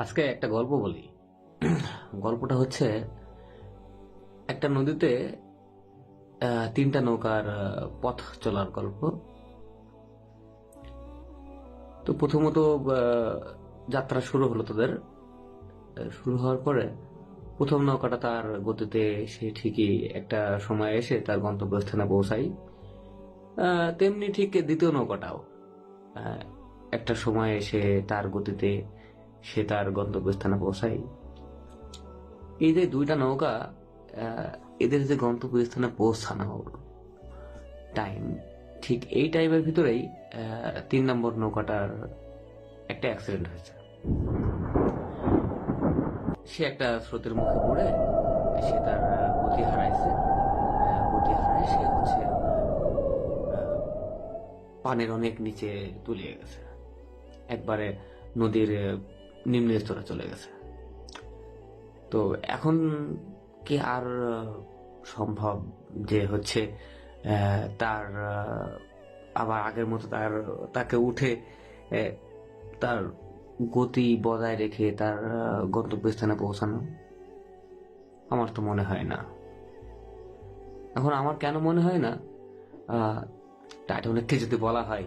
আজকে একটা গল্প বলি। গল্পটা হচ্ছে একটা নদীতে তিনটা নৌকার পথ চলার গল্প। তো প্রথমত যাত্রা শুরু হলো তাদের। শুরু হওয়ার পরে প্রথম নৌকাটা তার গতিতে সে ঠিকই একটা সময় এসে তার গন্তব্যস্থানে পৌঁছায়। তেমনি ঠিক দ্বিতীয় নৌকাটাও আহ, একটা সময় এসে তার গতিতে সে তার গন্তব্যস্থানে পৌঁছায়। এই যে দুইটা নৌকা, আহ, এদের যে গন্তব্যস্থানে পৌঁছানোর টাইম, ঠিক এই টাইমের ভিতরেই 3 নম্বর নৌকাটার একটা অ্যাক্সিডেন্ট হয়েছে। সে একটা স্রোতের মুখে পড়ে সে তার গতি হারাইছে। গতি হারায় সে হচ্ছে পানির অনেক নিচে তলিয়ে গেছে, একবারে নদীর নিম্ন স্তরে চলে গেছে। তো এখন কি আর সম্ভব যে হচ্ছে তার আবার আগের মতো তাকে উঠে আহ, তার গতি বজায় রেখে তার গন্তব্যস্থানে পৌঁছানো? আমার তো মনে হয় না। এখন আমার কেন মনে হয় না? আহ, টাইটানিককে যদি বলা হয়,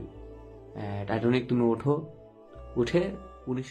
টাইটানিক তুমি ওঠো, উঠে 19